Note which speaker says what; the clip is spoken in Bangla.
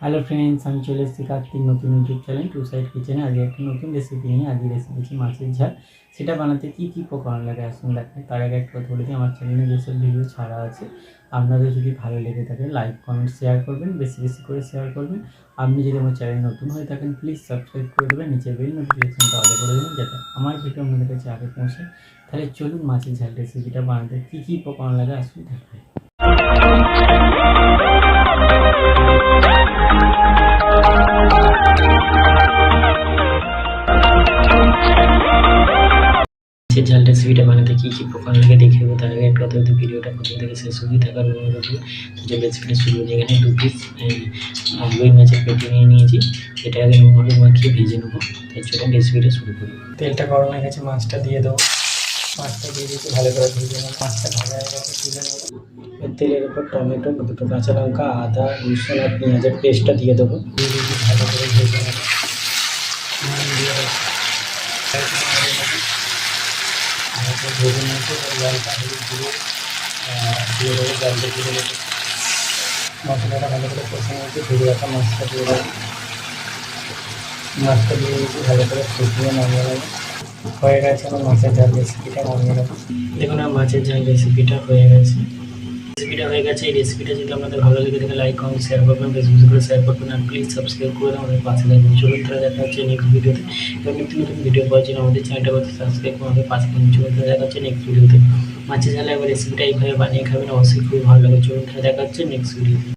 Speaker 1: হ্যালো ফ্রেন্ডস, আমি চলে এসেছি কার্তিক নতুন ইউটিউব চ্যানেল টু সাইড কিচেনে। আজকে একটা নতুন রেসিপি নিয়ে আজকে রেসিপি হচ্ছে মাছের ঝাল। সেটা বানাতে কী কী উপকরণ লাগে আসুন দেখাই। তার আগে একটা কথা বলে দিই, আমার চ্যানেলে যেসব ভিডিও ছাড়া আছে আপনাদের যদি ভালো লেগে থাকে লাইক কমেন্ট শেয়ার করবেন, বেশি বেশি করে শেয়ার করবেন। আপনি যদি আমার চ্যানেল নতুন হয়ে থাকেন প্লিজ সাবস্ক্রাইব করে দেবেন, নিচে বেল নোটিফিকেশনটা অল করে দেবেন যাতে আমার ভিডিও আপনাদের কাছে আগে পৌঁছে। তাহলে চলুন মাছের ঝাল রেসিপিটা বানাতে কী কী উপকরণ লাগে আসুন দেখাই। মাছের ঝাল রেসিপিটা বানাতে কী কী উপকরণ লাগে দেখে নেবো। তার আগে একটা কথা, ভিডিওটা প্রথম থেকে শেষ অবধি থাকার অনুরোধ রইল। যে রেসিপিটা শুরু হয়ে এখানে 2 পিস রুই মাছের পেটি নিয়ে নিয়েছি, এটা আগে নুন হলুদ মাখিয়ে ভেজে নেবো। তার জন্য রেসিপিটা শুরু করি। তেলটা গরম হয়ে গেছে, মাছটা দিয়ে দেবো। মাছটা দিয়ে দিতে ভালো করে ভেজে নেবো। মাছটা ভাজা হয়ে গেছে, তুলে নেবো। তেলের উপর টমেটো, দুটো কাঁচা লঙ্কা, আদা, রসুন আর পেঁয়াজের পেস্টটা দিয়ে দেবো। দিয়ে দিতে ভালো করে ভেজে নেবো। দিয়ে দেবো ভেজে নিয়েছে, জলটা হলুদ দিয়ে দেবো। জলটা দিয়ে দেবো, মশলাটা ভালো করে কষে নিয়েছি। ভেজে রাখা মাছটা দিয়ে দেবো। মাছটা দিয়ে দিয়েছি, ভালো করে ফুটিয়ে নামিয়ে নেবো। হয়ে গেছে আমার মাছের ঝাল রেসিপিটা, নামিয়ে নেবো। দেখুন আমার মাছের ঝাল রেসিপিটা হয়ে গেছে। এই রেসিপিটা যদি আপনাদের ভালো লেগে থাকে লাইক কমেন্ট শেয়ার করবেন, বেশি বেশি করে শেয়ার করবেন আর প্লিজ সাবস্ক্রাইব করে আমাদের পাশে থাকবেন। চলুন তারা দেখা হচ্ছে নেক্সট ভিডিওতে। এবং নিত্য নতুন ভিডিও পাওয়ার জন্য আমাদের চ্যানেলটা করতে সাবস্ক্রাইব করে আমাদের পাশে থাকবেন। চলুন তারা দেখা হচ্ছে নেক্সট ভিডিওতে। মাছের ঝালে একবার রেসিপিটা এইভাবে বানিয়ে খাবেন, অবশ্যই খুবই ভালো লাগে। চলুন তারা দেখা হচ্ছে নেক্সট ভিডিওতে।